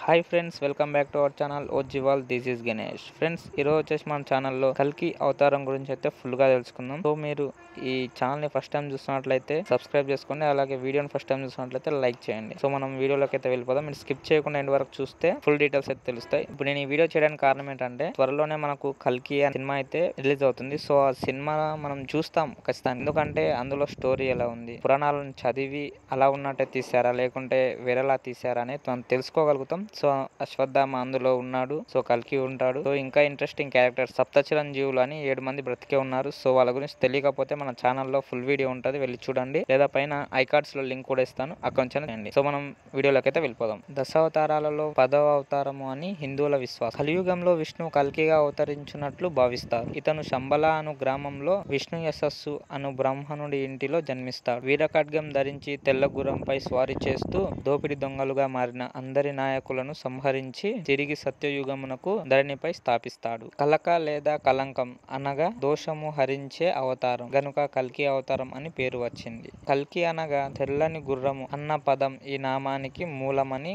Hi friends, welcome back to our channel ఓజివాల్. This is Ganesh. Friends, ఈరోజు వచ్చేసి మన ఛానల్లో కల్కి అవతారం గురించి అయితే ఫుల్గా తెలుసుకుందాం. సో మీరు ఈ ఛానల్ని ఫస్ట్ టైం చూస్తున్నట్లయితే సబ్స్క్రైబ్ చేసుకోండి, అలాగే వీడియోని ఫస్ట్ టైం చూస్తున్నట్లయితే లైక్ చేయండి. సో మనం వీడియోలోకి అయితే వెళ్ళిపోదాం. మీరు స్కిప్ చేయకుండా ఎండ్ వరకు చూస్తే ఫుల్ డీటెయిల్స్ అయితే తెలుస్తాయి. ఇప్పుడు నేను ఈ వీడియో చేయడానికి కారణం ఏంటంటే, త్వరలోనే మనకు కల్కి అనే సినిమా అయితే రిలీజ్ అవుతుంది. సో ఆ సినిమా మనం చూస్తాం ఖచ్చితంగా, ఎందుకంటే అందులో స్టోరీ ఎలా ఉంది, పురాణాలను చదివి అలా ఉన్నట్టే తీసారా లేకుంటే వేరేలా తీసారా అనేది మనం తెలుసుకోగలుగుతాం. సో అశ్వత్థామ అందులో ఉన్నాడు, సో కల్కి ఉంటాడు. సో ఇంకా ఇంట్రెస్టింగ్ క్యారెక్టర్స్ సప్త చిరంజీవులు అని 7 మంది బ్రతికే ఉన్నారు. సో వాళ్ళ గురించి తెలియకపోతే మన ఛానల్లో ఫుల్ వీడియో ఉంటుంది, వెళ్ళి చూడండి. లేదా పైన ఐకార్డ్స్ లో లింక్ కూడా ఇస్తాను, అక్కడ నుంచి. సో మనం వీడియోలోకి అయితే వెళ్ళిపోదాం. దశావతారాలలో 10వ అవతారము అని హిందువుల విశ్వాసం. కలియుగంలో విష్ణు కల్కిగా అవతరించినట్లు భావిస్తారు. ఇతను శంబల అను గ్రామంలో విష్ణు యశస్సు అను బ్రాహ్మణుడి ఇంటిలో జన్మిస్తాడు. వీరఖడ్గం ధరించి తెల్ల గుర్రంపై స్వారీ చేస్తూ దోపిడి దొంగలుగా మారిన అందరి నాయకులను సంహరించి తిరిగి సత్యయుగమునకు ధరణిపై స్థాపిస్తాడు. కలక లేదా కలంకం అనగా దోషము హరించే అవతారం గనుక కల్కి అవతారం అని పేరు వచ్చింది. కల్కి అనగా తెల్లని గుర్రము అన్న పదం ఈ నామానికి మూలమని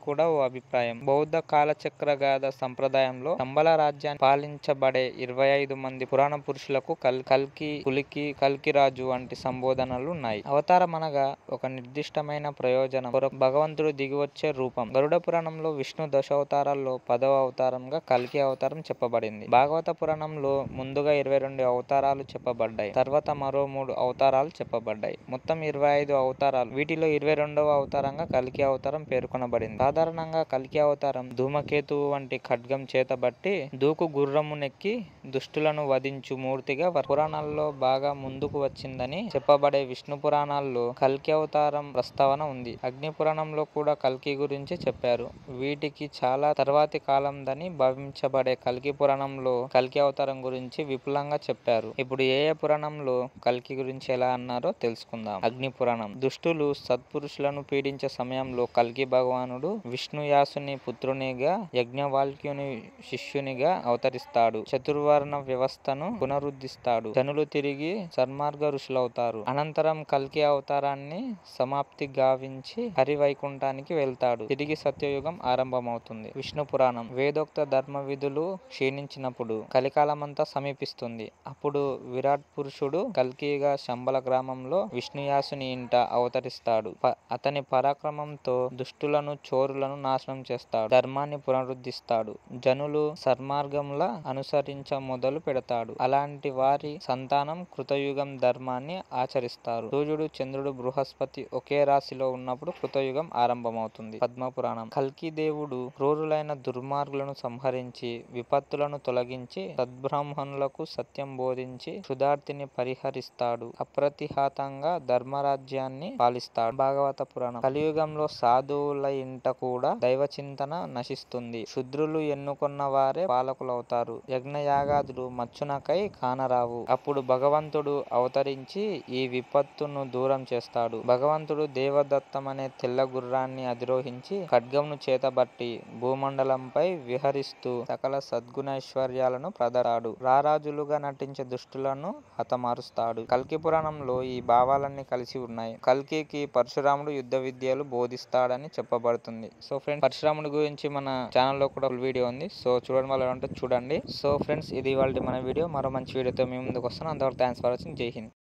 కూడా ఓ అభిప్రాయం. బౌద్ధ కాలచక్ర గాథ సంప్రదాయంలో శంబల రాజ్యాన్ని పాలించబడే 25 మంది పురాణ పురుషులకు కల్కి, పులికి, కల్కి రాజు వంటి సంబోధనలు ఉన్నాయి. అవతారం అనగా ఒక నిర్దిష్టమైన ప్రయోజనం కొరకు భగవంతుడు దిగివచ్చే రూపం. గరుడ పురాణంలో విష్ణు దశావతారాల్లో 10వ అవతారంగా కల్కి అవతారం చెప్పబడింది. భాగవత పురాణంలో ముందుగా 22 అవతారాలు చెప్పబడ్డాయి, తర్వాత మరో 3 అవతారాలు చెప్పబడ్డాయి. మొత్తం 25 అవతారాలు. వీటిలో 22వ అవతారంగా కల్కి అవతారం పేర్కొనబడింది. సాధారణంగా కల్కి అవతారం ధూమకేతువు వంటి ఖడ్గం చేతబట్టి దూకు గుర్రమునెక్కి దుష్టులను వధించు మూర్తిగా పురాణాల్లో బాగా ముందుకు వచ్చిందని చెప్పబడే విష్ణు పురాణాల్లో కల్కి అవతారం ప్రస్తావన ఉంది. అగ్ని పురాణంలో కూడా కల్కి గురించి చెప్పారు. వీటికి చాలా తర్వాతి కాలందని భావించబడే కల్కి పురాణంలో కల్కి అవతారం గురించి విపులంగా చెప్పారు. ఇప్పుడు ఏ పురాణంలో కల్కి గురించి ఎలా అన్నారో తెలుసుకుందాం. అగ్ని పురాణం. దుష్టులు సత్పురుషులను పీడించే సమయంలో కల్కి భగవానుడు విష్ణుయాసుని పుత్రునిగా యజ్ఞవాల్క్యుని శిష్యునిగా అవతరిస్తాడు. చతుర్వర్ణ వ్యవస్థను పునరుద్ధరిస్తాడు. జనులు తిరిగి సన్మార్గ ఋషులవుతారు. అనంతరం కల్కి అవతారాన్ని సమాప్తి గావించి హరివైకుంఠానికి వెళ్తాడు. తిరిగి సత్యయుగం ఆరంభమవుతుంది. విష్ణు పురాణం. వేదోక్త ధర్మ విధులు క్షీణించినప్పుడు కలికాలమంతా సమీపిస్తుంది. అప్పుడు విరాట్ పురుషుడు కల్కిగా శంబల గ్రామంలో విష్ణుయాసుని ఇంట అవతరిస్తాడు. అతని పరాక్రమంతో దుష్టులను, చోరులను నాశనం చేస్తాడు. ధర్మాన్ని పునరుద్ధరిస్తాడు. జనులు సన్మార్గంలా అనుసరించ మొదలు పెడతాడు. అలాంటి వారి సంతానం కృతయుగం ధర్మాన్ని ఆచరిస్తారు. సూర్యుడు, చంద్రుడు, బృహస్పతి ఒకే రాశిలో ఉన్నప్పుడు కృతయుగం ఆరంభమవుతుంది. పద్మపురాణం. కల్కి దేవుడు క్రూరులైన దుర్మార్గులను సంహరించి విపత్తులను తొలగించి సద్బ్రాహ్మణులకు సత్యం బోధించి క్షుధార్తిని పరిహరిస్తాడు. అప్రతిహతంగా ధర్మరాజ్యాన్ని పాలిస్తాడు. భాగవత పురాణం. కలియుగంలో సాధువుల ఇంట కూడా దైవ చింతన నశిస్తుంది. శుద్రులు ఎన్నుకున్న వారే పాలకులవుతారు. యజ్ఞయాగాదులు మచ్చునకై కానరావు. అప్పుడు భగవంతుడు అవతరించి ఈ విపత్తును దూరం చేస్తాడు. భగవంతుడు దేవదత్తమనే తెల్ల గుర్రాన్ని అధిరోహించి ఖడ్గంను చేతబట్టి భూమండలంపై విహరిస్తూ సకల సద్గుణైశ్వర్యాలను ప్రదరాడు. రారాజులుగా నటించే దుష్టులను హతమారుస్తాడు. కల్కి పురాణంలో ఈ భావాలన్నీ కలిసి ఉన్నాయి. కల్కికి పరశురాముడు యుద్ధ విద్యలు బోధిస్తాడని చెప్పబడుతుంది. సో ఫ్రెండ్స్, పరశురాముడి గురించి మన ఛానల్లో కూడా వీడియో ఉంది. సో చూడడం వల్ల అంటే చూడండి. సో ఫ్రెండ్స్, ఇది ఇవాళ మన వీడియో. మరో మంచి వీడియోతో మీ ముందుకు వస్తాను. అంతవరకు థ్యాంక్స్ ఫర్ వాచింగ్. జై హింద్.